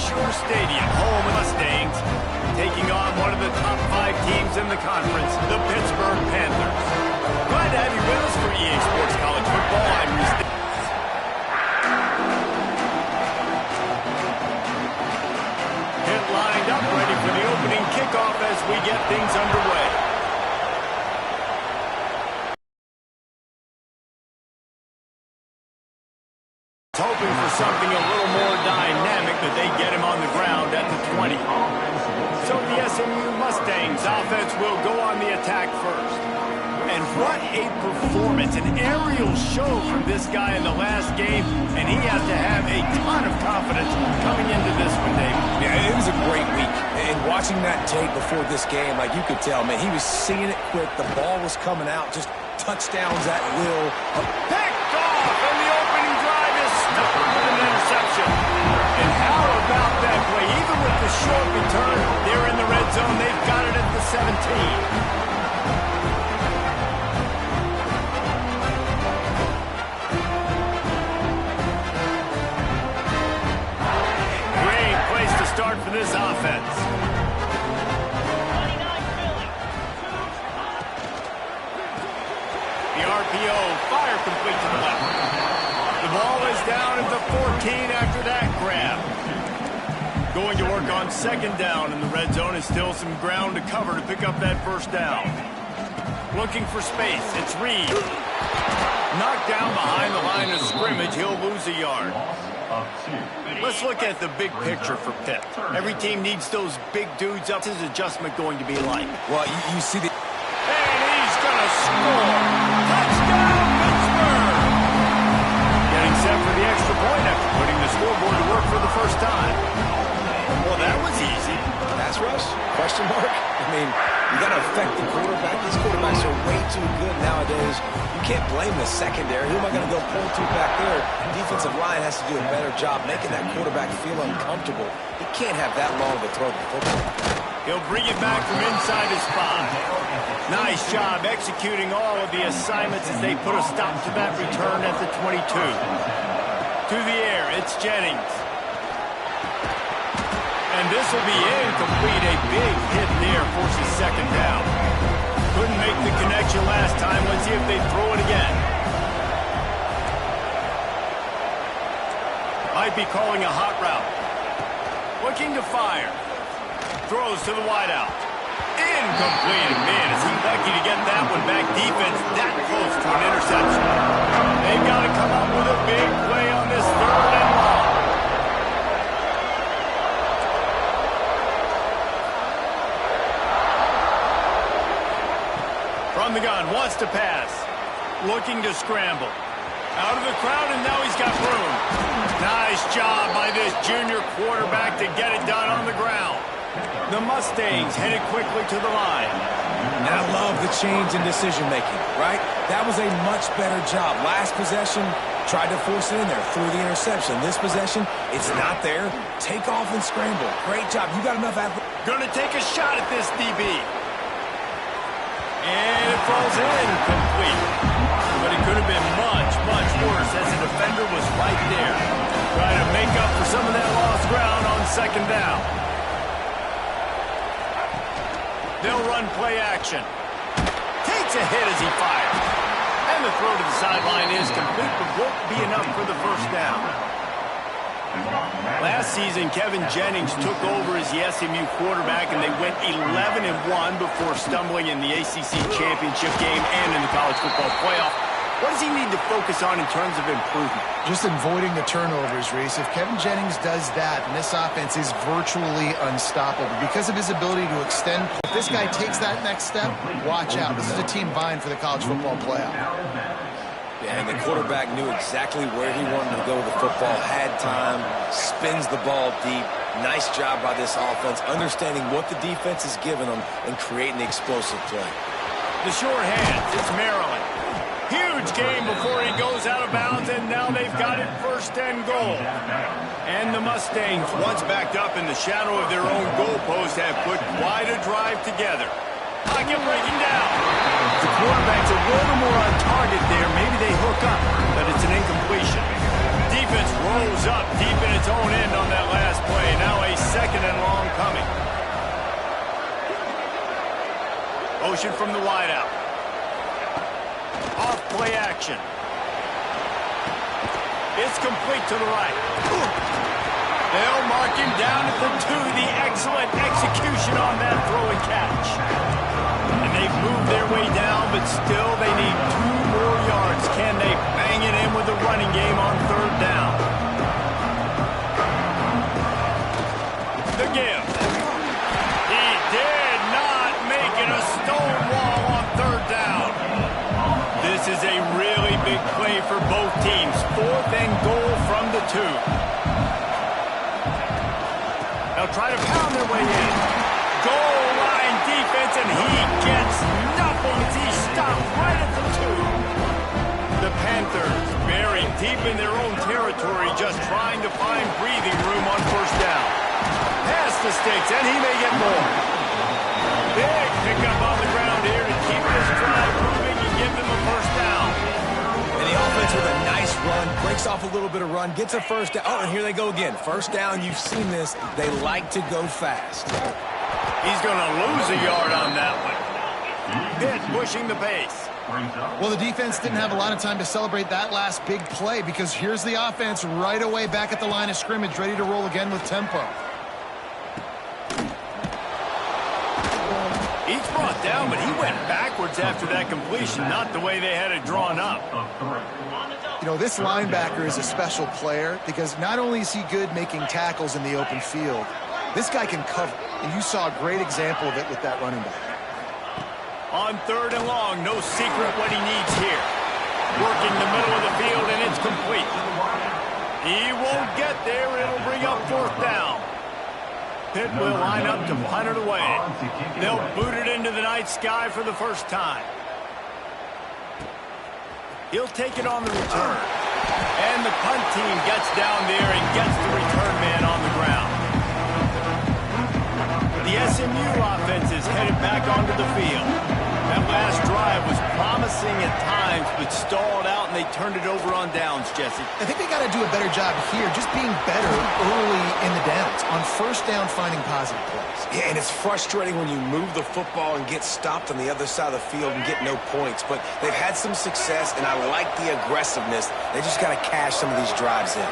Shore Stadium, home of the Mustangs, taking on one of the top 5 teams in the conference, the Pittsburgh Panthers. Glad to have you with us for EA Sports College Football. I'm Reese. Hit lined up, ready for the opening kickoff as we get things underway. Hoping for something a little more dynamic, but they get him on the ground at the 20. So the SMU Mustangs offense will go on the attack first. And what a performance, an aerial show from this guy in the last game, and he has to have a ton of confidence coming into this one, David. Yeah, it was a great week. And watching that tape before this game, like you could tell, man, he was seeing it quick. The ball was coming out, just touchdowns at will. Picked off, and the opening drive is stopped with an interception. And how about that play? Even with the short return, they're in the red zone. They've got it at the 17. Start for this offense. The RPO, fire complete to the left. The ball is down at the 14 after that grab. Going to work on second down in the red zone, and still some ground to cover to pick up that first down. Looking for space, it's Reed. Knocked down behind the line of scrimmage, he'll lose a yard. Let's look at the big picture for Pitt. Every team needs those big dudes up. What's his adjustment going to be like? Well, you see the... And he's going to score! Touchdown, Pittsburgh! Getting set for the extra point after putting the scoreboard to work for the first time. Well, that was easy. Pass rush? Question mark? I mean, you got to affect the quarterback. These quarterbacks are way too good nowadays. You can't blame the secondary. Who am I going to go pull to back there? Defensive line has to do a better job making that quarterback feel uncomfortable. He can't have that long of a throw to the football. He'll bring it back from inside his 5. Nice job executing all of the assignments as they put a stop to that return at the 22. To the air, it's Jennings. And this will be incomplete. A big hit there forces second down. Couldn't make the connection last time. Let's see if they throw it again. Might be calling a hot route. Looking to fire. Throws to the wideout. Incomplete. Man, is he lucky to get that one back. Defense that close to an interception. They've got to come up with a big play on this 3rd and long. From the gun, wants to pass. Looking to scramble. Out of the crowd, and now he's got room. Nice job by this junior quarterback to get it done on the ground. The Mustangs headed quickly to the line. And I love the change in decision-making, right? That was a much better job. Last possession, tried to force it in there, threw the interception. This possession, it's not there. Take off and scramble. Great job. You got enough athletes. Gonna take a shot at this DB. And it falls in complete. But it could have been much, much worse as the defender was right there. Trying to make up for some of that lost ground on second down. They'll run play action. Takes a hit as he fires. And the throw to the sideline is complete, but won't be enough for the first down. Last season, Kevin Jennings took over as the SMU quarterback, and they went 11-1 before stumbling in the ACC championship game and in the college football playoff. What does he need to focus on in terms of improvement? Just avoiding the turnovers, Reese. If Kevin Jennings does that, and this offense is virtually unstoppable because of his ability to extend. If this guy takes that next step, watch out. This is a team vying for the college football playoff. Yeah, and the quarterback knew exactly where he wanted to go with the football, had time, spins the ball deep. Nice job by this offense, understanding what the defense is giving them and creating the explosive play. The short hands, it's Maryland. Huge game before he goes out of bounds, and now they've got it 1st and goal. And the Mustangs, once backed up in the shadow of their own goalpost, have put quite a drive together. Pocket breaking down. The quarterback's a little more on target there. Maybe they hook up, but it's an incompletion. Defense rolls up deep in its own end on that last play. Now motion from the wideout. Off play action. It's complete to the right. They'll mark him down at the 2. The excellent execution on that throw and catch. And they've moved their way down, but still they need 2 more yards. Can they bang it in with the running game on 3rd down? The give. He did not make it a stone wall on 3rd down. This is a really big play for both teams. 4th and goal from the 2. They'll try to pound their way in. Goal line defense, and he gets nothing as he stopped right at the 2. The Panthers buried deep in their own territory, just trying to find breathing room on 1st down. Pass the sticks, and he may get more. Big pickup on the ground here to keep this drive moving and give them a 1st down. And the offense with a nice run, breaks off a little bit of run, gets a 1st down. Oh, and here they go again. 1st down, you've seen this. They like to go fast. He's going to lose a yard on that one. Pitt pushing the pace. Well, the defense didn't have a lot of time to celebrate that last big play because here's the offense right away back at the line of scrimmage, ready to roll again with tempo. He's brought down, but he went backwards after that completion, not the way they had it drawn up. You know, this linebacker is a special player because not only is he good making tackles in the open field, this guy can cover. And you saw a great example of it with that running back. On 3rd and long, no secret what he needs here. Working the middle of the field, and it's complete. He won't get there. It'll bring up 4th down. Pitt will line up to punt it away. They'll boot it into the night sky for the 1st time. He'll take it on the return. And the punt team gets down there and gets the return man on the ground. The SMU offense is headed back onto the field. That last drive was promising at times, but stalled out, and they turned it over on downs, Jesse. I think they got to do a better job here, just being better early in the downs. On 1st down, finding positive plays. Yeah, and it's frustrating when you move the football and get stopped on the other side of the field and get no points. But they've had some success, and I like the aggressiveness. They just got to cash some of these drives in.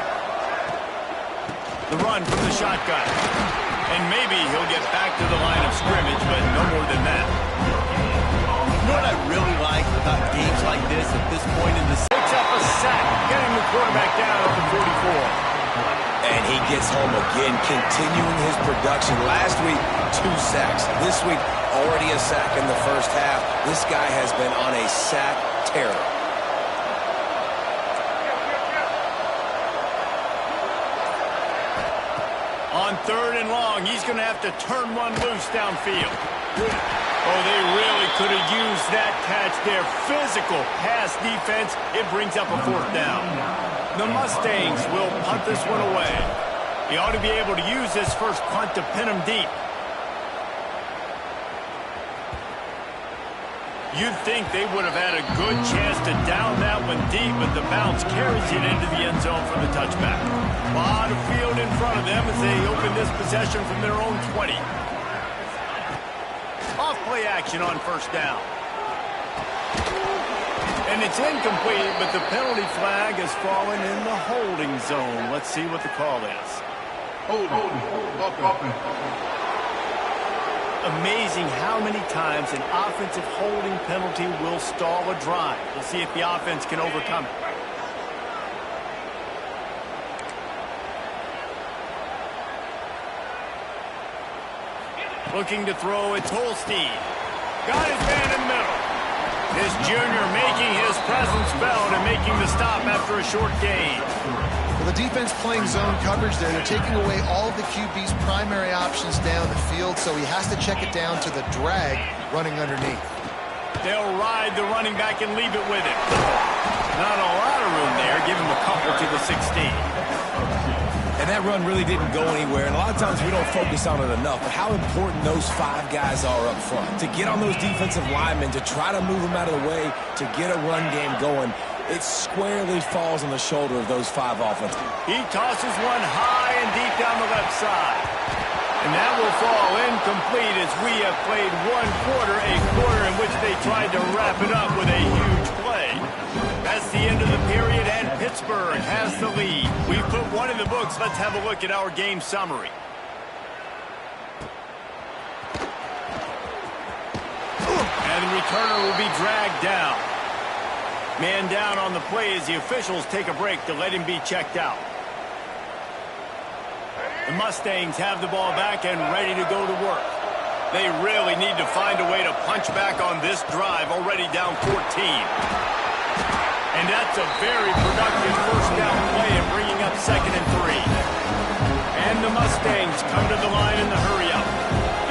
The run from the shotgun. And maybe he'll get back to the line of scrimmage, but no more than that. You know what I really like about games like this at this point in the season? Picks up a sack, getting the quarterback down at the 44. And he gets home again, continuing his production. Last week, 2 sacks. This week, already a sack in the 1st half. This guy has been on a sack terror. On 3rd and long, he's going to have to turn one loose downfield. Oh, they really could have used that catch there. Physical pass defense. It brings up a 4th down. The Mustangs will punt this one away. He ought to be able to use this first punt to pin him deep. You'd think they would have had a good chance to down that one deep, but the bounce carries it into the end zone for the touchback. A lot of field in front of them as they open this possession from their own 20. Off play action on 1st down. And it's incomplete, but the penalty flag has fallen in the holding zone. Let's see what the call is. Amazing how many times an offensive holding penalty will stall a drive. We'll see if the offense can overcome it. Looking to throw, it's Holstein. Got his man in the middle. This junior making his presence felt and making the stop after a short gain. Well, the defense playing zone coverage there. They're taking away all of the QB's primary options down the field, so he has to check it down to the drag running underneath. They'll ride the running back and leave it with him. Not a lot of room there. Give him a couple to the 16. And that run really didn't go anywhere, and a lot of times we don't focus on it enough, but how important those 5 guys are up front. To get on those defensive linemen, to try to move them out of the way, to get a run game going, it squarely falls on the shoulder of those 5 offensive. He tosses one high and deep down the left side. And And that will fall incomplete as we have played one quarter, a quarter in which they tried to wrap it up with a huge play. That's the end of the period, and Pittsburgh has the lead. We've put one in the books. Let's have a look at our game summary. And the returner will be dragged down. Man down on the play as the officials take a break to let him be checked out. The Mustangs have the ball back and ready to go to work. They really need to find a way to punch back on this drive, already down 14. And that's a very productive first down play and bringing up 2nd and 3. And the Mustangs come to the line in the hurry-up.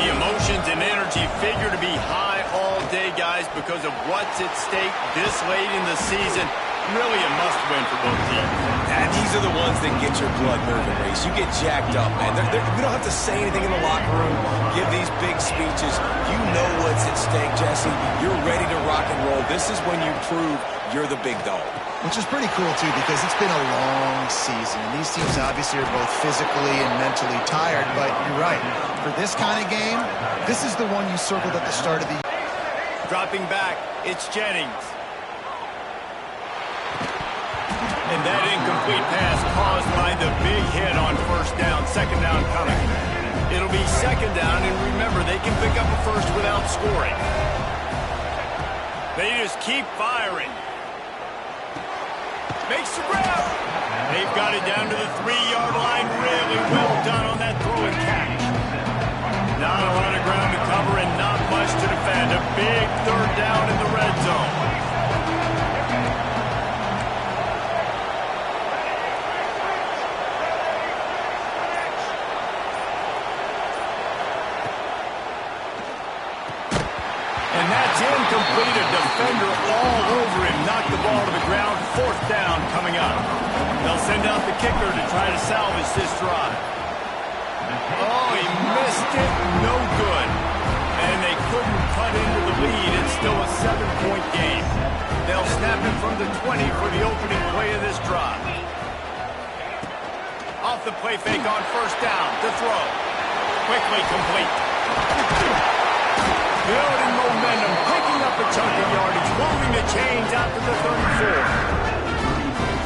The emotions and energy figure to be high all day, guys, because of what's at stake this late in the season. Really a must-win for both teams. And these are the ones that get your blood moving, Reese. You get jacked up, man. We don't have to say anything in the locker room, give these big speeches. You know what's at stake, Jesse. You're ready to rock and roll. This is when you prove you're the big dog. Which is pretty cool, too, because it's been a long season. And these teams obviously are both physically and mentally tired. But you're right. For this kind of game, this is the one you circled at the start of the year. Dropping back, it's Jennings. And that incomplete pass caused by the big hit on first down. 2nd down coming. It'll be 2nd down, and remember, they can pick up a first without scoring. They just keep firing. Makes the grab. They've got it down to the 3-yard line. Really well done on that throw and catch. Not a lot of ground to cover and not much to defend. A big 3rd down in the red zone. And that's incomplete. A defender all over him. Knocked the ball to the ground. 4th down coming up. They'll send out the kicker to try to salvage this drive. Oh, he missed it. No good. And they couldn't cut into the lead. It's still a 7-point game. They'll snap it from the 20 for the opening play of this drive. Off the play fake on first down. To throw. Quickly complete. Building momentum, picking up a chunk of yardage, moving the chains out to the 34.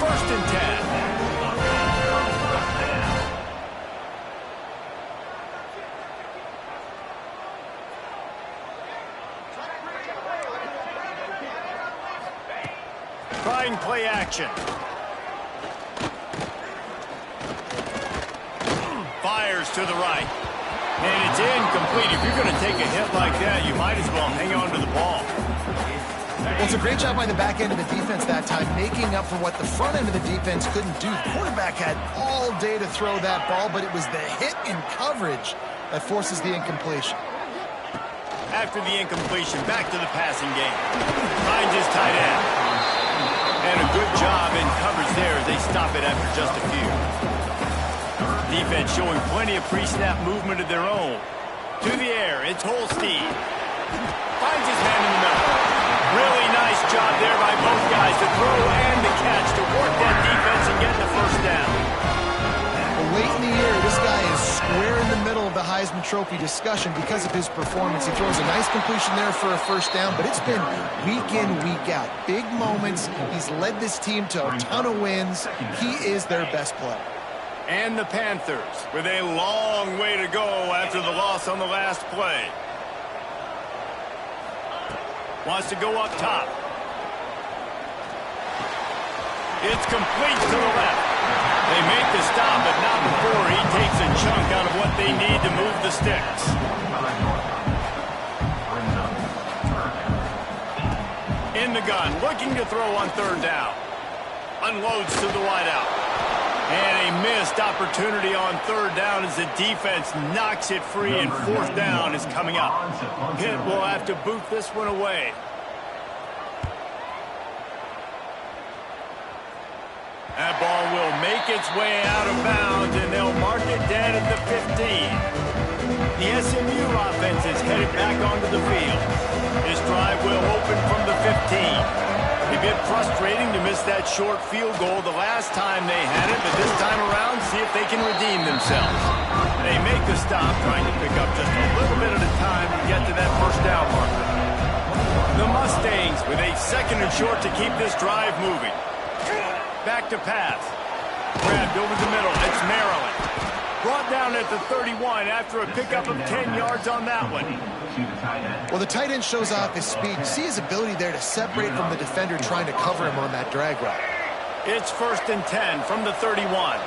1st and 10. Trying play action. Fires to the right. And it's incomplete. If you're going to take a hit like that, you might as well hang on to the ball. Well, it's a great job by the back end of the defense that time, making up for what the front end of the defense couldn't do. The quarterback had all day to throw that ball, but it was the hit in coverage that forces the incompletion. After the incompletion, back to the passing game. Finds his tight end. And a good job in coverage there as they stop it after just a few. Defense showing plenty of pre-snap movement of their own. To the air, it's Holstein. Finds his man in the middle. Really nice job there by both guys to throw and the catch to work that defense and get the first down. Well, late in the year, this guy is square in the middle of the Heisman Trophy discussion because of his performance. He throws a nice completion there for a first down, but it's been week in, week out. Big moments. He's led this team to a ton of wins. He is their best player. And the Panthers with a long way to go after the loss on the last play. Wants to go up top. It's complete to the left. They make the stop, but not before he takes a chunk out of what they need to move the sticks. In the gun, looking to throw on 3rd down. Unloads to the wideout. And a missed opportunity on 3rd down as the defense knocks it free, and 4th down is coming up. Pitt will have to boot this one away. That ball will make its way out of bounds, and they'll mark it dead at the 15. The SMU offense is headed back onto the field. This drive will open from the 15. A bit frustrating to miss that short field goal the last time they had it, but this time around, see if they can redeem themselves. They make the stop, trying to pick up just a little bit at a time to get to that first down marker. The Mustangs with a 2nd and short to keep this drive moving. Back to pass. Grabbed over the middle. It's Maryland. Brought down at the 31 after a pickup of 10 yards on that one. Well, the tight end shows off his speed. You see his ability there to separate from the defender trying to cover him on that drag route. It's 1st and 10 from the 31.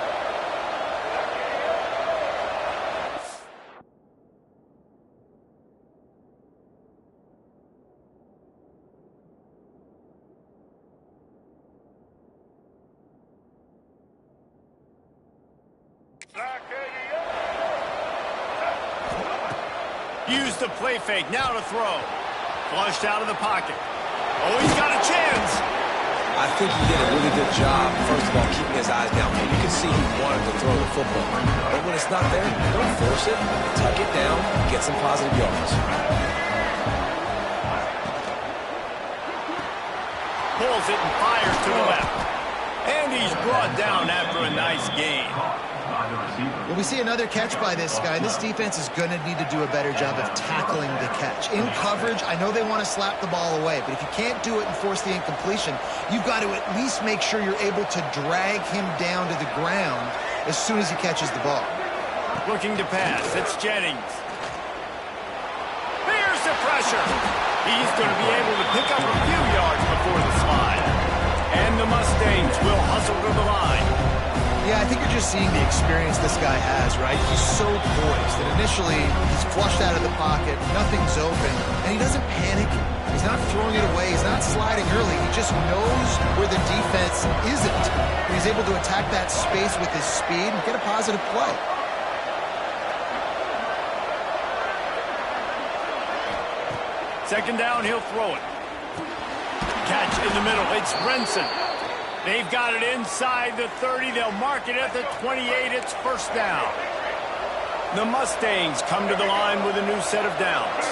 Use the play fake, now to throw. Flushed out of the pocket. Oh, he's got a chance. I think he did a really good job, first of all, keeping his eyes downfield. You can see he wanted to throw the football. But when it's not there, don't force it. Tuck it down, get some positive yards. Pulls it and fires to the left. And he's brought down after a nice gain. Well, we see another catch by this guy. This defense is going to need to do a better job of tackling the catch. In coverage, I know they want to slap the ball away, but if you can't do it and force the incompletion, you've got to at least make sure you're able to drag him down to the ground as soon as he catches the ball. Looking to pass. It's Jennings. Here's the pressure. He's going to be able to pick up a few yards before the slide. And the Mustangs will hustle to the line. Yeah, I think you're just seeing the experience this guy has, right? He's so poised that initially he's flushed out of the pocket, nothing's open, and he doesn't panic. He's not throwing it away. He's not sliding early. He just knows where the defense isn't. And he's able to attack that space with his speed and get a positive play. Second down, he'll throw it. Catch in the middle. It's Brenson. They've got it inside the 30. They'll mark it at the 28. It's first down. The Mustangs come to the line with a new set of downs.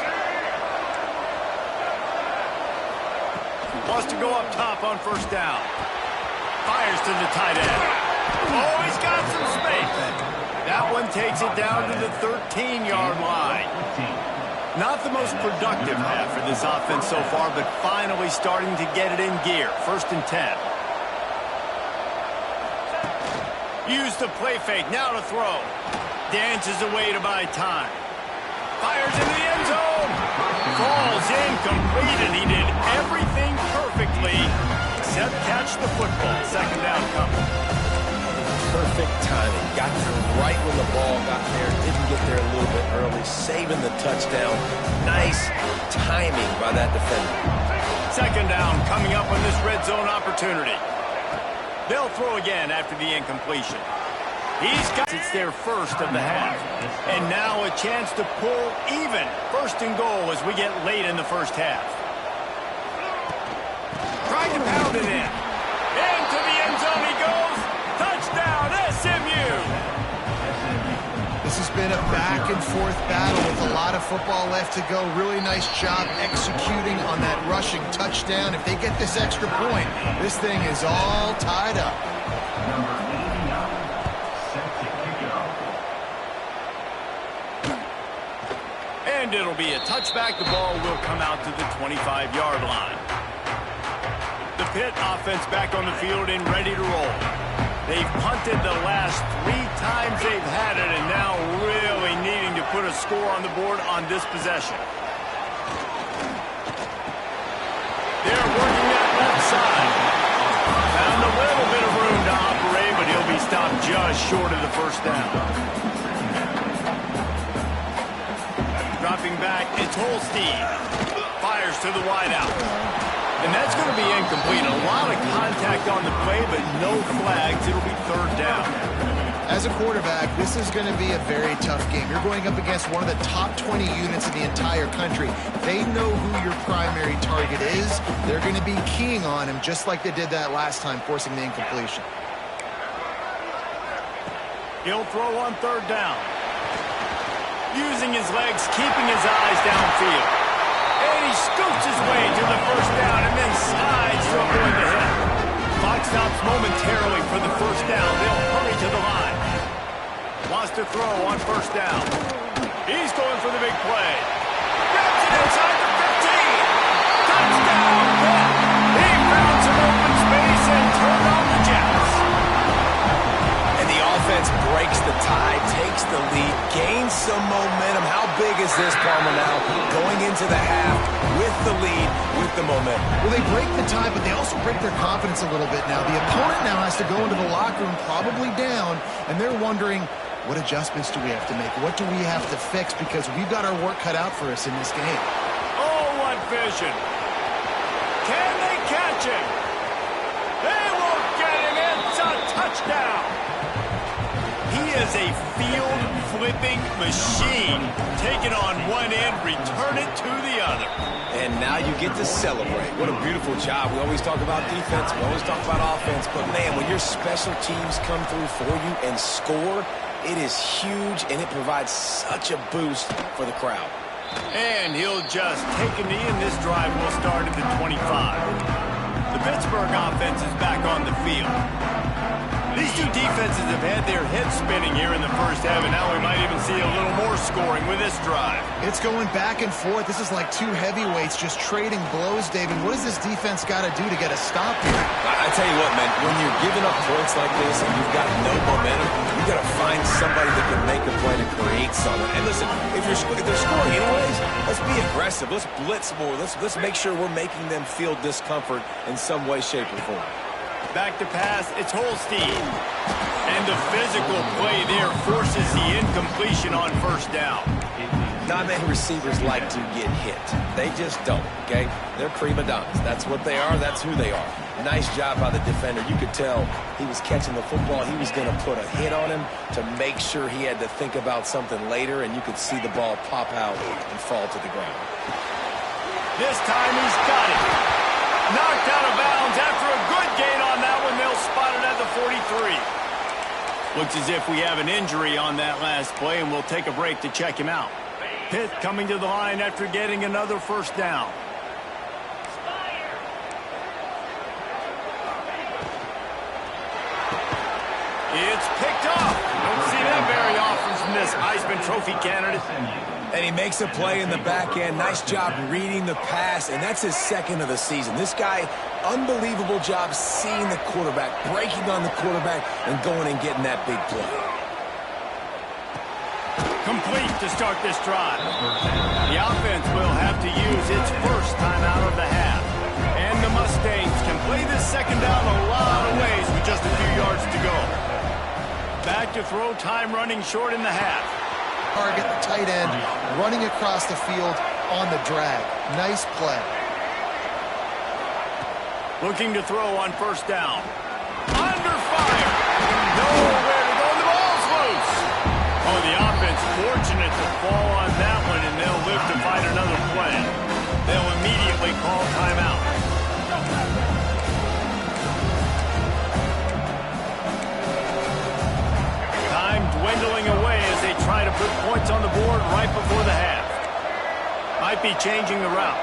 Wants to go up top on first down. Fires to the tight end. Oh, he's got some space. That one takes it down to the 13-yard line. Not the most productive half for this offense so far, but finally starting to get it in gear. 1st and 10. Use the play fake, now to throw. Dances away to buy time. Fires into the end zone. Falls incomplete, and he did everything perfectly except catch the football. Second down coming. Perfect timing. Got there right when the ball got there. Didn't get there a little bit early. Saving the touchdown. Nice timing by that defender. Second down coming up on this red zone opportunity. They'll throw again after the incompletion. It's their first of the half. And now a chance to pull even. 1st and goal as we get late in the first half. Trying to pound it in. Into the end zone he goes. Touchdown, SMU! This has been a back-and-forth battle with a lot of football left to go. Really nice job executing on that rushing touchdown. If they get this extra point, this thing is all tied up. And it'll be a touchback. The ball will come out to the 25-yard line. The Pitt offense back on the field and ready to roll. They've punted the last 3 times they've had it, and now really needing to put a score on the board on this possession. They're working that left side. Found a little bit of room to operate, but he'll be stopped just short of the first down. Dropping back, it's Holstein. Fires to the wideout. And that's going to be incomplete. A lot of contact on the play, but no flags. It'll be 3rd down. As a quarterback, this is going to be a very tough game. You're going up against one of the top 20 units in the entire country. They know who your primary target is. They're going to be keying on him, just like they did that last time, forcing the incompletion. He'll throw on 3rd down. Using his legs, keeping his eyes downfield. And he scoots his way to the first down and then slides to avoid the hit. Clock stops momentarily for the first down. They'll hurry to the line. Wants to throw on first down. He's going for the big play. Grabs it inside the 15. Touchdown, Pitt. He found some open space and turned on the Jets. And the offense breaks the tie, takes the lead, gains some momentum. How big is this, Palmer, now? Going into the half with the lead, with the momentum. Well, they break the tie, but they also break their confidence a little bit now. The opponent now has to go into the locker room probably down, and they're wondering, what adjustments do we have to make? What do we have to fix? Because we've got our work cut out for us in this game. Oh, what vision. Can they catch him? They won't get him. It's a touchdown. He is a field-flipping machine. Take it on one end, return it to the other. And now you get to celebrate. What a beautiful job. We always talk about defense. We always talk about offense. But, man, when your special teams come through for you and score, it is huge, and it provides such a boost for the crowd. And he'll just take a knee, and this drive will start at the 25. The Pittsburgh offense is back on the field. These two defenses have had their heads spinning here in the first half, and now we might even see a little more scoring with this drive. It's going back and forth. This is like two heavyweights just trading blows, David. What does this defense got to do to get a stop here? I tell you what, man, when you're giving up points like this and you've got no momentum, you've got to find somebody that can make a play to create something. And listen, if they're scoring anyways, let's be aggressive. Let's blitz more. Let's make sure we're making them feel discomfort in some way, shape, or form. Back to pass, it's Holstein. And the physical play there forces the incompletion on first down. Not many receivers like to get hit. They just don't, okay? They're prima donnas. That's what they are. That's who they are. Nice job by the defender. You could tell he was catching the football. He was going to put a hit on him to make sure he had to think about something later, and you could see the ball pop out and fall to the ground. This time he's got it. Knocked out of bounds after a good gain on that one. They'll spot it at the 43. Looks as if we have an injury on that last play, and we'll take a break to check him out. Pitt coming to the line after getting another first down. It's picked off. Don't see that very often from this Heisman Trophy candidate. And he makes a play in the back end. Nice job reading the pass, and that's his second of the season. This guy, unbelievable job seeing the quarterback, breaking on the quarterback, and going and getting that big play. Complete to start this drive. The offense will have to use its first timeout of the half. And the Mustangs can play this second down a lot of ways with just a few yards to go. Back to throw, time running short in the half. Target, the tight end, running across the field on the drag. Nice play. Looking to throw on first down. Under fire. Nowhere to go. The ball's loose. Oh, the offense fortunate to fall on that one, and they'll live to find another play. They'll immediately call timeout. Time dwindling away as they try to put points on the board right before the half. Might be changing the route.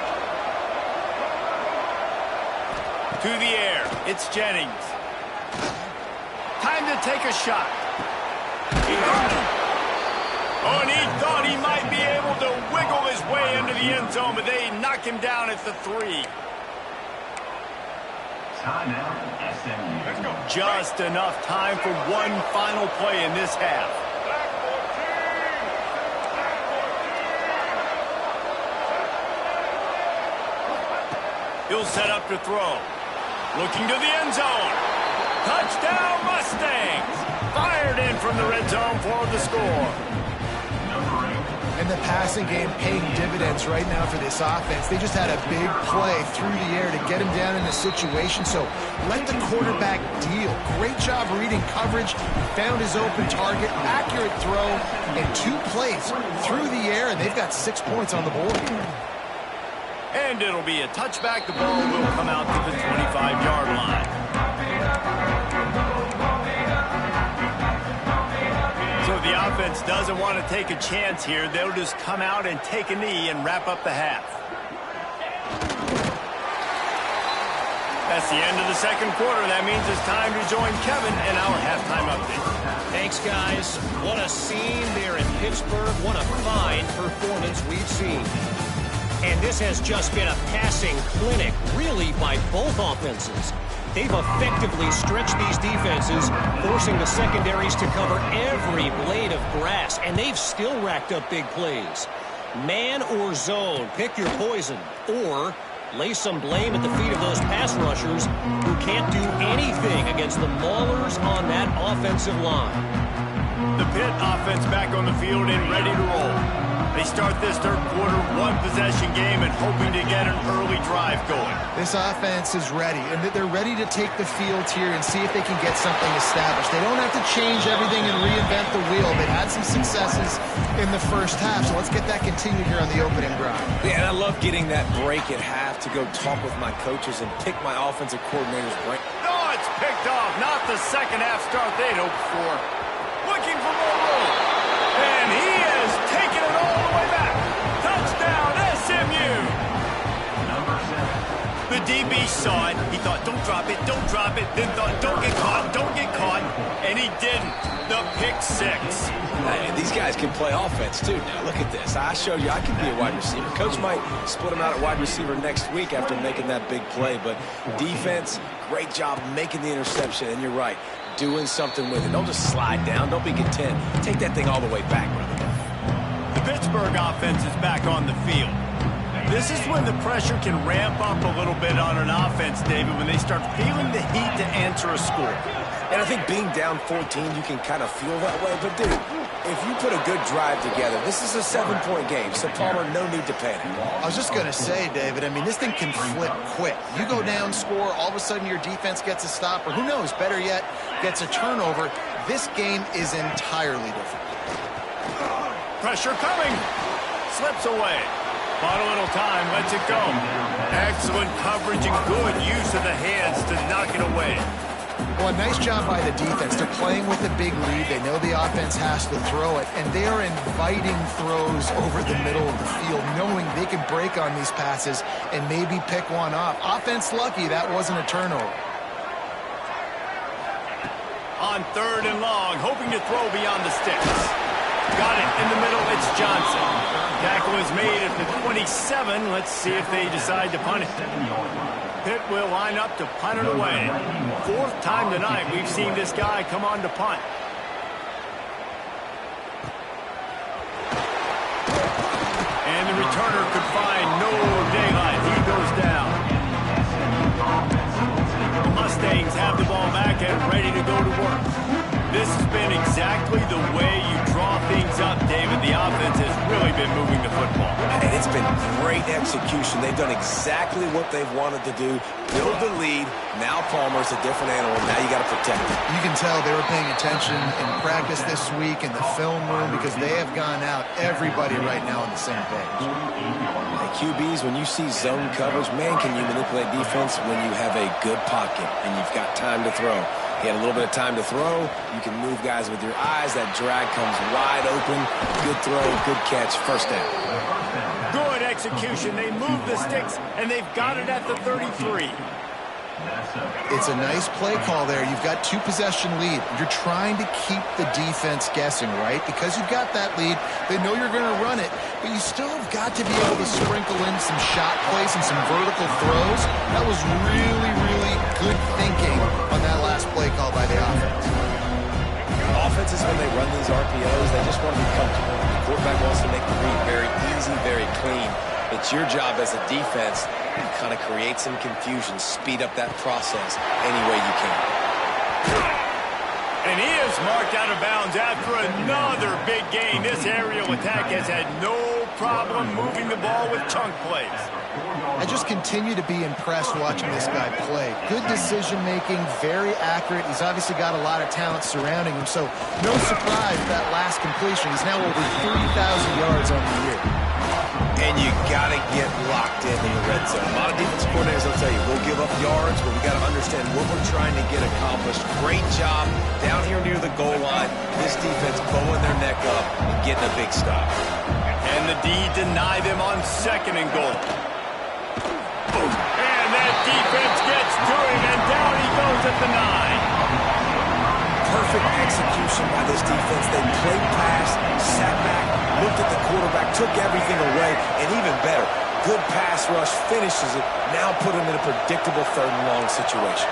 To the air, it's Jennings. Time to take a shot. He got it. Oh, and he thought he might be able to wiggle his way into the end zone, but they knock him down at the 3. Just enough time for one final play in this half. He'll set up to throw. Looking to the end zone. Touchdown Mustangs! Fired in from the red zone for the score. And the passing game paying dividends right now for this offense. They just had a big play through the air to get him down in the situation. So let the quarterback deal. Great job reading coverage. He found his open target, accurate throw, and 2 plays through the air, and they've got 6 points on the board. And it'll be a touchback. The ball will come out to the 25-yard line. So the offense doesn't want to take a chance here. They'll just come out and take a knee and wrap up the half. That's the end of the second quarter. That means it's time to join Kevin and our halftime update. Thanks, guys. What a scene there in Pittsburgh. What a fine performance we've seen. And this has just been a passing clinic, really, by both offenses. They've effectively stretched these defenses, forcing the secondaries to cover every blade of grass, and they've still racked up big plays. Man or zone, pick your poison, or lay some blame at the feet of those pass rushers who can't do anything against the maulers on that offensive line. The Pitt offense back on the field and ready to roll. They start this third quarter one-possession game and hoping to get an early drive going. This offense is ready, and they're ready to take the field here and see if they can get something established. They don't have to change everything and reinvent the wheel. They've had some successes in the first half, so let's get that continued here on the opening drive. Yeah, and I love getting that break at half to go talk with my coaches and pick my offensive coordinator's brain. Oh, it's picked off. Not the second half start they'd hoped for. Looking for more room. And he has taken it all the way back. Touchdown, SMU. The DB saw it. He thought, don't drop it, don't drop it. Then thought, don't get caught, don't get caught. And he didn't. The pick six. Hey, these guys can play offense, too. Now, look at this. I showed you I can be a wide receiver. Coach might split him out at wide receiver next week after making that big play. But defense, great job making the interception. And you're right, doing something with it. Don't just slide down. Don't be content. Take that thing all the way back, brother. The Pittsburgh offense is back on the field. This is when the pressure can ramp up a little bit on an offense, David, when they start feeling the heat to answer a score. And I think being down 14, you can kind of feel that way. But, dude, if you put a good drive together, this is a 7-point game. So, Palmer, no need to panic. I was just going to say, David, I mean, this thing can flip quick. You go down, score, all of a sudden your defense gets a stop, or who knows, better yet, gets a turnover. This game is entirely different. Pressure coming. Slips away. Bought a little time, lets it go. Excellent coverage and good use of the hands to knock it away. Well, a nice job by the defense. They're playing with a big lead. They know the offense has to throw it, and they are inviting throws over the middle of the field, knowing they can break on these passes and maybe pick one off. Offense lucky that wasn't a turnover. On third and long, hoping to throw beyond the sticks. Got it in the middle, it's Johnson. Tackle is made at the 27. Let's see if they decide to punt it. Pitt will line up to punt it away. Fourth time tonight we've seen this guy come on to punt. And the returner could find no daylight. He goes down. The Mustangs have the ball back and ready to go to work. This has been exactly the way you draw things up, David. The offense has really been moving the football. And it's been great execution. They've done exactly what they've wanted to do. Build the lead. Now Palmer's a different animal. Now you got to protect him. You can tell they were paying attention in practice this week in the film room because they have gone out, everybody right now on the same page. Hey, QBs, when you see zone coverage, man, can you manipulate defense when you have a good pocket and you've got time to throw. He had a little bit of time to throw. You can move guys with your eyes. That drag comes wide open. Good throw, good catch, first down. Good execution. They move the sticks, and they've got it at the 33. It's a nice play call there. You've got 2-possession lead. You're trying to keep the defense guessing, right? Because you've got that lead, they know you're going to run it, but you still have got to be able to sprinkle in some shot plays and some vertical throws. That was really, really good thinking on that last play call by the offense. Offenses, when they run these RPOs, they just want to be comfortable. The quarterback wants to make the read very easy, very clean. It's your job as a defense to kind of create some confusion, speed up that process any way you can. And he is marked out of bounds after another big gain. This aerial attack has had no problem moving the ball with chunk plays. I just continue to be impressed watching this guy play. Good decision-making, very accurate. He's obviously got a lot of talent surrounding him, so no surprise that last completion. He's now over 30,000 yards on the year. And you got to get locked in the red zone. A lot of defense coordinators will tell you, we'll give up yards, but we got to understand what we're trying to get accomplished. Great job down here near the goal line. This defense bowing their neck up and getting a big stop. And the D deny them on second and goal. And that defense gets to him, and down he goes at the 9. Perfect execution by this defense. They played pass, sat back, looked at the quarterback, took everything away, and even better, good pass rush, finishes it, now put him in a predictable 3rd and long situation.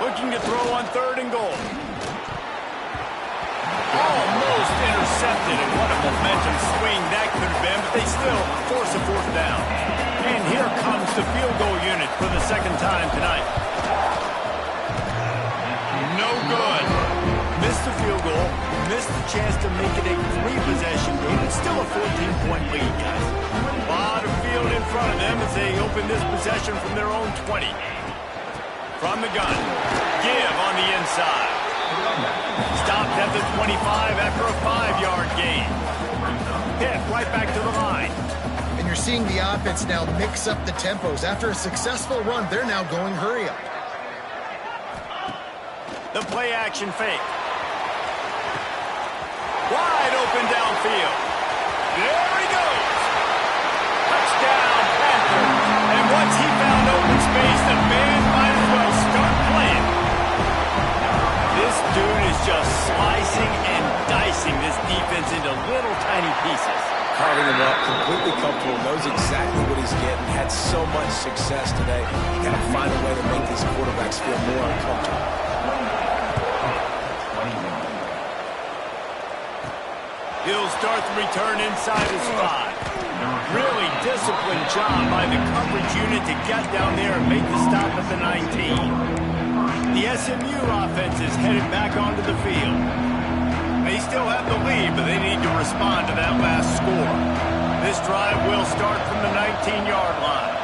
Looking to throw on 3rd and goal. Almost intercepted, and what a momentum swing that could have been, but they still force a 4th down. And here comes the field goal unit for the 2nd time tonight. No good. Missed the field goal, missed the chance to make it a 3-possession game. It's still a 14-point lead, guys. A lot of field in front of them as they open this possession from their own 20. From the gun, give on the inside. Stopped at the 25 after a 5-yard gain. Hit right back to the line. And you're seeing the offense now mix up the tempos. After a successful run, they're now going hurry up. The play action fake. Wide open downfield. There he goes. Touchdown, Panthers. And once he found open space, the band might as well start playing. This dude is just slicing and dicing this defense into little tiny pieces. Carving him up, completely comfortable, knows exactly what he's getting, had so much success today. You got to find a way to make these quarterbacks feel more uncomfortable. He'll start the return inside his 5. Really disciplined job by the coverage unit to get down there and make the stop at the 19. The SMU offense is headed back onto the field. They still have the lead, but they need to respond to that last score. This drive will start from the 19-yard line.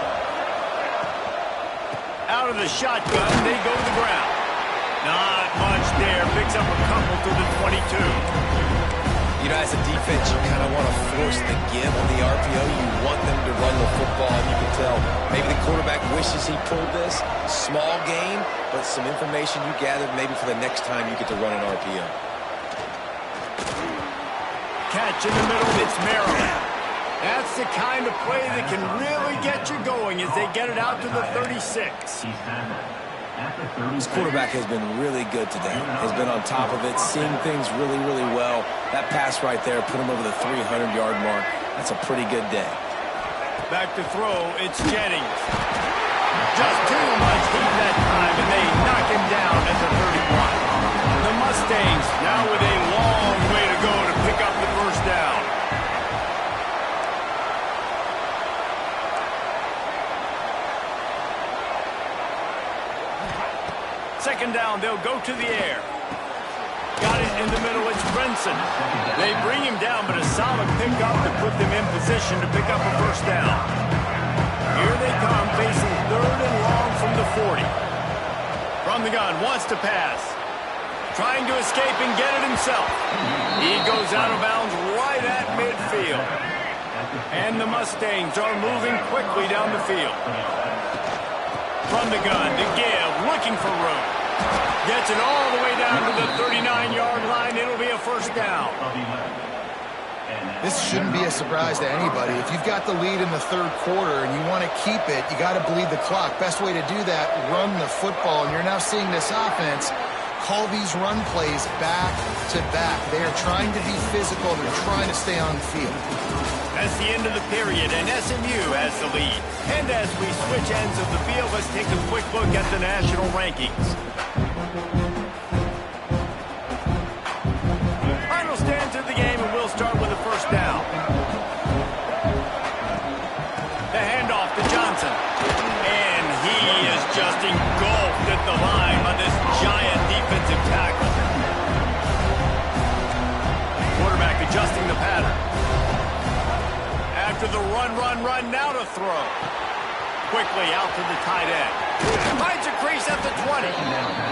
Out of the shotgun, they go to the ground. Not much there. Picks up a couple to the 22. You know, as a defense, you kind of want to force the give on the RPO. You want them to run the football, and you can tell maybe the quarterback wishes he pulled this. Small game, but some information you gathered maybe for the next time you get to run an RPO. Catch in the middle, it's Maryland. That's the kind of play that can really get you going as they get it out to the 36. This quarterback has been really good today. Has been on top of it, seeing things really, really well. That pass right there put him over the 300-yard mark. That's a pretty good day. Back to throw, it's Jennings. Just too much heat that time, and they knock him down at the 31. The Mustangs now with a long way to go to pick up the 1st down. Second down, they'll go to the air. Got it in the middle, it's Brinson. They bring him down, but a solid pickup to put them in position to pick up a 1st down. Here they come, facing 3rd and long from the 40. From the gun, wants to pass. Trying to escape and get it himself. He goes out of bounds right at midfield. And the Mustangs are moving quickly down the field. From the gun, to give, looking for room. Gets it all the way down to the 39-yard line. It'll be a 1st down. This shouldn't be a surprise to anybody. If you've got the lead in the 3rd quarter and you want to keep it, you got to bleed the clock. Best way to do that, run the football. And you're now seeing this offense call these run plays back to back. They are trying to be physical. They're trying to stay on the field. That's the end of the period, and SMU has the lead. And as we switch ends of the field, let's take a quick look at the national rankings. Final stands of the game, and we'll start with the 1st down. The handoff to Johnson. And he is just engulfed at the line by this giant defensive tackle. Quarterback adjusting the pattern. After the run, now to throw. Quickly out to the tight end. Finds a crease at the 20.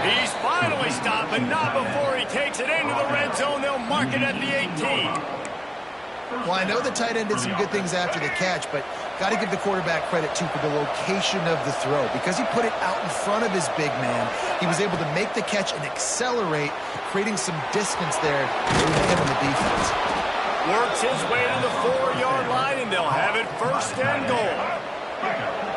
He's finally stopped, but not before he takes it into the red zone. They'll mark it at the 18. Well, I know the tight end did some good things after the catch, but got to give the quarterback credit, too, for the location of the throw. Because he put it out in front of his big man, he was able to make the catch and accelerate, creating some distance there between him and the defense. Works his way to the 4-yard line, and they'll have it 1st and goal.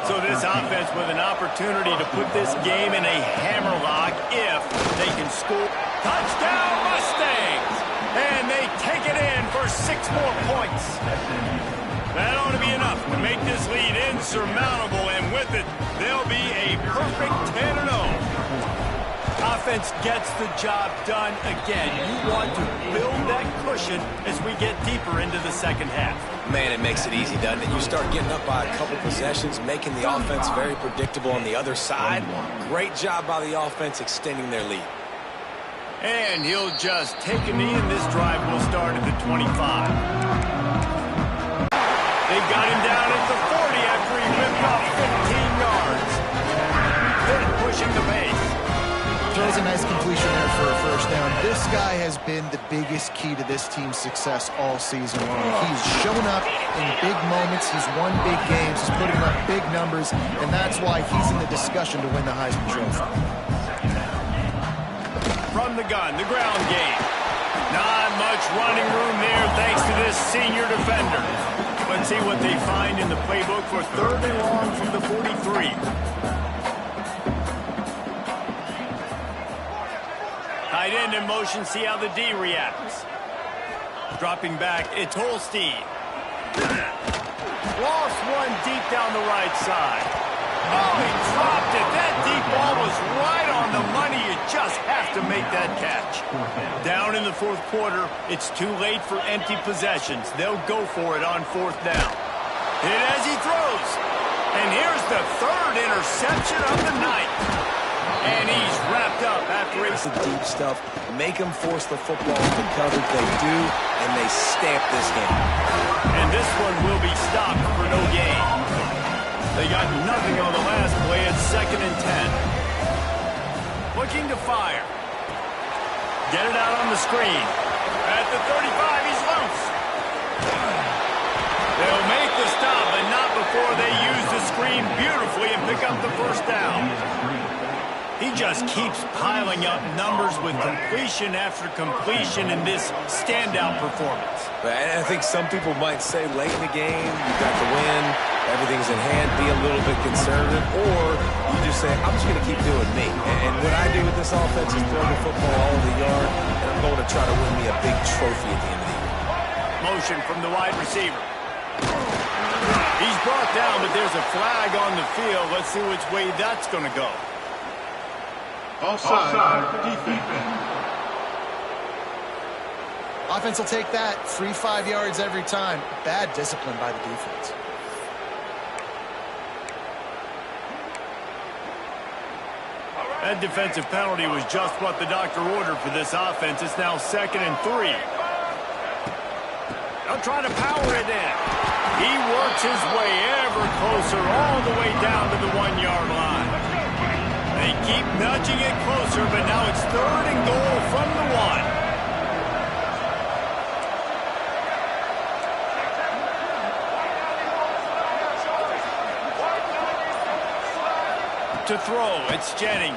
So this offense with an opportunity to put this game in a hammerlock if they can score. Touchdown Mustangs! And they take it in for 6 more points. That ought to be enough to make this lead insurmountable, and with it, they'll be a perfect 10-0. Offense gets the job done again. You want to build that cushion as we get deeper into the second half. Man, it makes it easy, doesn't it? You start getting up by a couple possessions, making the offense very predictable on the other side. Great job by the offense extending their lead. And he'll just take a knee, and this drive will start at the 25. They got him down at the 40 after he ripped off 15 yards. Then pushing the pace. Throws a nice completion there for a first down. This guy has been the biggest key to this team's success all season long. He's shown up in big moments. He's won big games. He's putting up big numbers, and that's why he's in the discussion to win the Heisman Trophy. From the gun, the ground game. Not much running room there thanks to this senior defender. Let's see what they find in the playbook for 3rd and long from the 43. Tight end in motion, see how the D reacts. Dropping back, it's Holstein. Lost one deep down the right side. Oh, he dropped it. That deep ball was right on the money. You just have to make that catch. Down in the 4th quarter, it's too late for empty possessions. They'll go for it on 4th down. Hit as he throws. And here's the 3rd interception of the night. And he's wrapped up after it's the deep stuff. Make them force the football into coverage. They do, and they stamp this game. And this one will be stopped for no gain. They got nothing on the last play. It's 2nd and 10. Looking to fire. Get it out on the screen. At the 35, he's loose. They'll make the stop, but not before they use the screen beautifully and pick up the 1st down. He just keeps piling up numbers with completion after completion in this standout performance. I think some people might say late in the game, you got the win, everything's in hand, be a little bit conservative, or you just say, I'm just going to keep doing me. And what I do with this offense is throw the football all over the yard, and I'm going to try to win me a big trophy at the end of the year. Motion from the wide receiver. He's brought down, but there's a flag on the field. Let's see which way that's going to go. Offside, defense. Offense will take that. Free 5 yards every time. Bad discipline by the defense. That defensive penalty was just what the doctor ordered for this offense. It's now 2nd and 3. They'll try to power it in. He works his way ever closer all the way down to the 1-yard line. They keep nudging it closer, but now it's 3rd and goal from the 1. To throw, it's Jennings.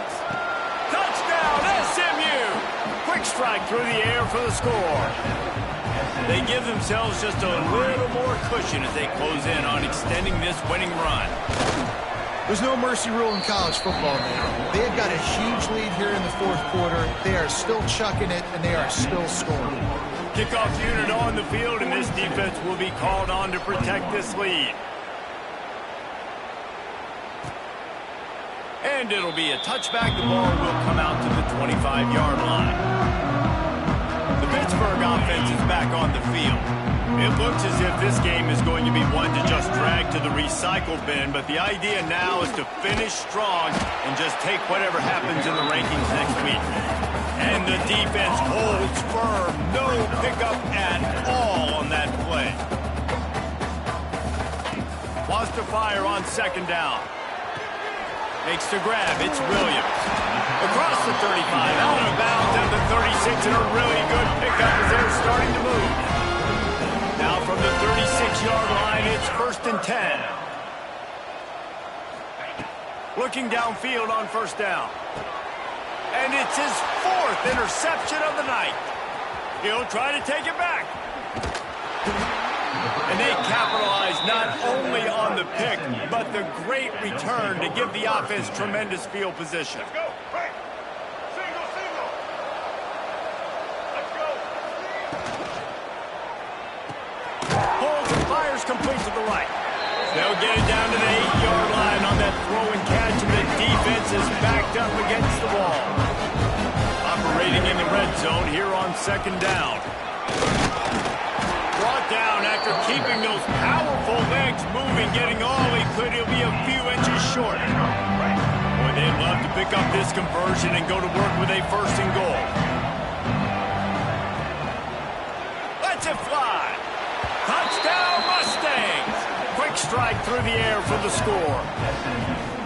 Touchdown, SMU! Quick strike through the air for the score. They give themselves just a little more cushion as they close in on extending this winning run. There's no mercy rule in college football, man. They've got a huge lead here in the 4th quarter. They are still chucking it, and they are still scoring. Kickoff unit on the field, and this defense will be called on to protect this lead. And it'll be a touchback. The ball will come out to the 25-yard line. The Pittsburgh offense is back on the field. It looks as if this game is going to be one to just drag to the recycle bin, but the idea now is to finish strong and just take whatever happens in the rankings next week. And the defense holds firm. No pickup at all on that play. Wants to fire on 2nd down. Makes the grab. It's Williams. Across the 35, out of bounds at the 36, and a really good pickup as they're starting to move. Now from the 36-yard line, it's 1st and 10. Looking downfield on 1st down. And it's his 4th interception of the night. He'll try to take it back. And they capitalize not only on the pick, but the great return to give the offense tremendous field position. Let's go. Right. Single, single. Let's go. Pulls and fires complete to the right. They'll get it down to the 8-yard line on that throw and catch, and the defense is backed up against the wall. Operating in the red zone here on second down. Brought down after keeping those powerful legs moving, getting all he could. He'll be a few inches short. Boy, they'd love to pick up this conversion and go to work with a first and goal. Lets it fly. Touchdown, Mustangs! Quick strike through the air for the score.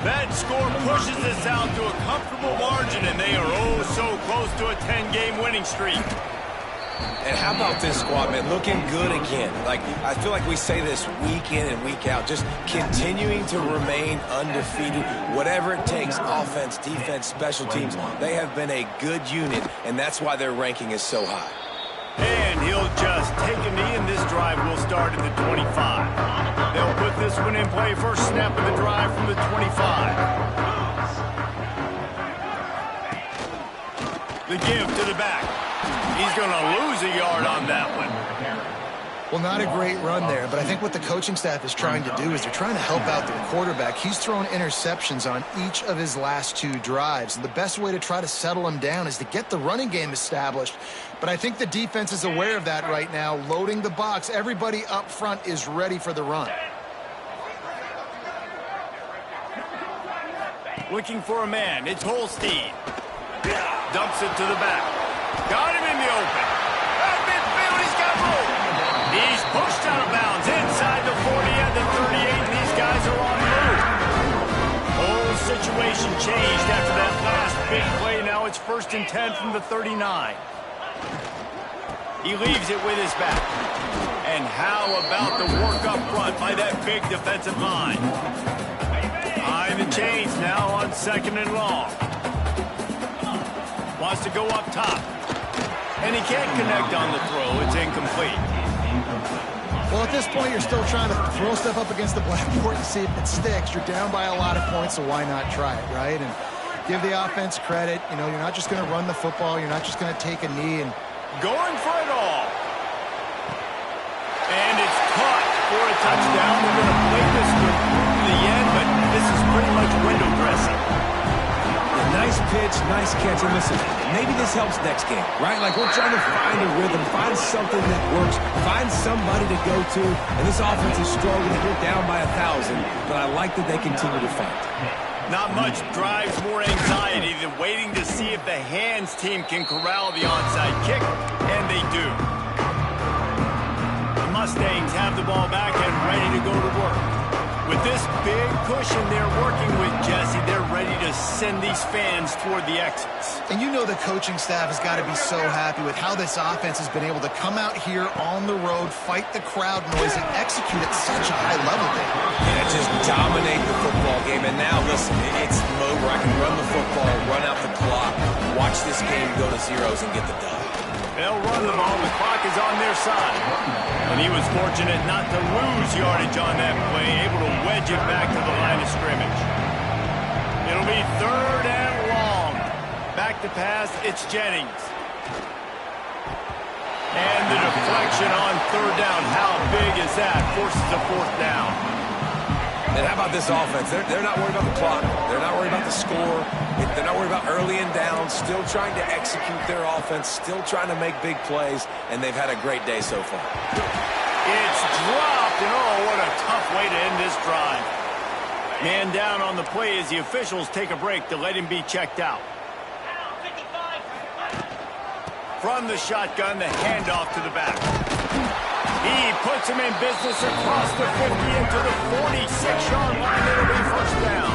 That score pushes us out to a comfortable margin, and they are oh so close to a 10-game winning streak. And how about this squad, man? Looking good again. Like, I feel like we say this week in and week out, just continuing to remain undefeated. Whatever it takes, offense, defense, special teams, they have been a good unit, and that's why their ranking is so high. And he'll just take a knee, and this drive will start at the 25. They'll put this one in play. First snap of the drive from the 25. The give to the back. He's going to lose a yard on that one. Well, not a great run there, but I think what the coaching staff is trying to do is they're trying to help out their quarterback. He's thrown interceptions on each of his last 2 drives, and the best way to try to settle him down is to get the running game established. But I think the defense is aware of that right now, loading the box. Everybody up front is ready for the run. Looking for a man. It's Holstein. Dumps it to the back. Got him in the open. At midfield, he's got room. He's pushed out of bounds inside the 40 and the 38, and these guys are on the move. Whole situation changed after that last big play. Now it's 1st and 10 from the 39. He leaves it with his back. And how about the work up front by that big defensive line? Behind the chains now on 2nd and long. Wants to go up top. And he can't connect on the throw. It's incomplete. Well, at this point, you're still trying to throw stuff up against the blackboard to see if it sticks. You're down by a lot of points, so why not try it, right? And give the offense credit. You know, you're not just going to run the football. You're not just going to take a knee and going for it all. And it's caught for a touchdown. They're going to play this to the end, but this is pretty much window dressing. Nice pitch, nice catch, and listen, maybe this helps next game, right? Like, we're trying to find a rhythm, find something that works, find somebody to go to, and this offense is struggling. They're down by 1,000, but I like that they continue to fight. Not much drives more anxiety than waiting to see if the hands team can corral the onside kick, and they do. The Mustangs have the ball back and ready to go to work. With this big cushion they're working with, Jesse, they're ready to send these fans toward the exits. And you know the coaching staff has got to be so happy with how this offense has been able to come out here on the road, fight the crowd noise, and execute at such a high level, David. Yeah, just dominate the football game. And now, listen, it's over. I can run the football, run out the clock, watch this game go to zeros and get the dub. They'll run the ball. The clock is on their side. And he was fortunate not to lose yardage on that play, able to wedge it back to the line of scrimmage. It'll be 3rd and long. Back to pass, it's Jennings. And the deflection on 3rd down. How big is that? Forces a 4th down. And how about this offense? They're not worried about the clock. They're not worried about the score. They're not worried about early and down. Still trying to execute their offense. Still trying to make big plays. And they've had a great day so far. It's dropped. And oh, what a tough way to end this drive. Man down on the play as the officials take a break to let him be checked out. From the shotgun, the handoff to the back. He puts him in business across the 50 into the 46-yard line. It'll be 1st down.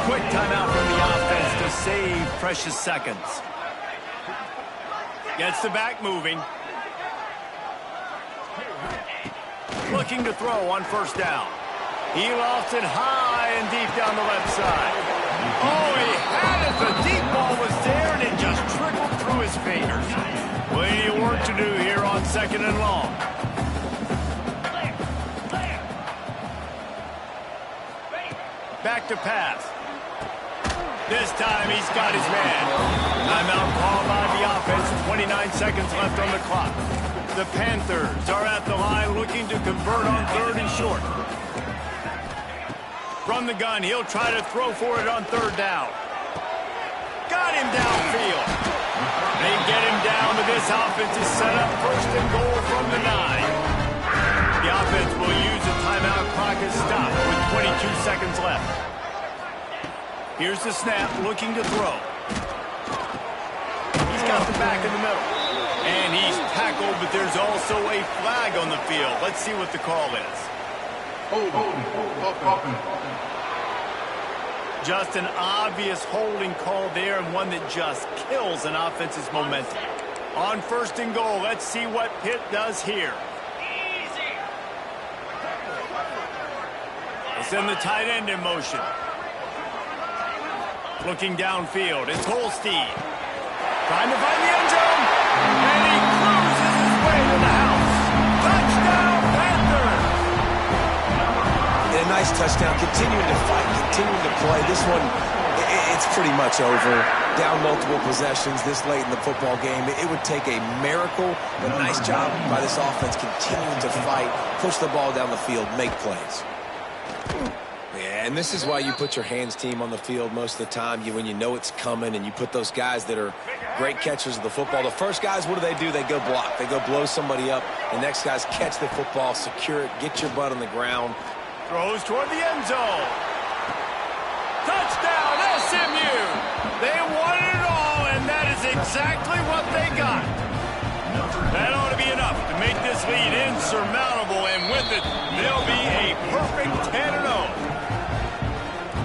Quick timeout from the offense to save precious seconds. Gets the back moving. Looking to throw on 1st down. He lofts it high and deep down the left side. Oh, he had it. The deep ball was there, and it just trickled through his fingers. Plenty of work to do here on 2nd and long. to pass. This time he's got his man. Timeout called by the offense. 29 seconds left on the clock. The Panthers are at the line looking to convert on 3rd and short. From the gun, he'll try to throw for it on 3rd down. Got him downfield. They get him down, but this offense is set up 1st and goal from the 9. The offense will use the timeout clock as stopped with 22 seconds left. Here's the snap, looking to throw. He's got the back in the middle. And he's tackled, but there's also a flag on the field. Let's see what the call is. Just an obvious holding call there, and one that just kills an offense's momentum. On 1st and goal, let's see what Pitt does here. They send the tight end in motion. Looking downfield, it's Holstein. Trying to find the end zone. And he cruises his way to the house. Touchdown, Panthers! And a nice touchdown. Continuing to fight, continuing to play. This one, it's pretty much over. Down multiple possessions this late in the football game. It would take a miracle, but nice job by this offense continuing to fight, push the ball down the field, make plays. Yeah, and this is why you put your hands team on the field most of the time. When you know it's coming, and you put those guys that are great catchers of the football. The first guys, what do? They go block. They go blow somebody up. The next guys catch the football, secure it, get your butt on the ground. Throws toward the end zone. Touchdown, SMU! They won it all, and that is exactly what they got. That ought to be enough to make this lead insurmountable, and with it, they'll be a perfect 10-0.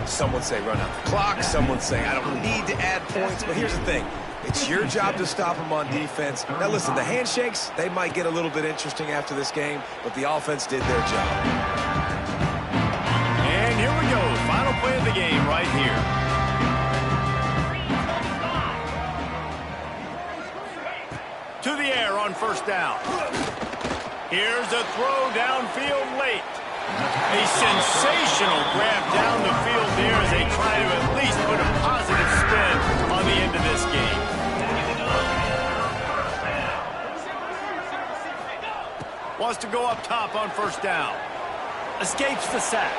Some would say run out the clock. Some would say I don't need to add points. But here's the thing. It's your job to stop them on defense. Now, listen, the handshakes, they might get a little bit interesting after this game, but the offense did their job. And here we go. Final play of the game right here. To the air on 1st down. Here's a throw downfield late. A sensational grab down the field there as they try to at least put a positive spin on the end of this game. Wants to go up top on 1st down. Escapes the sack.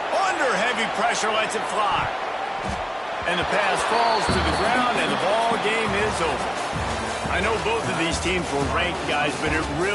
Under heavy pressure, lets it fly. And the pass falls to the ground, and the ball game is over. I know both of these teams were ranked, guys, but it really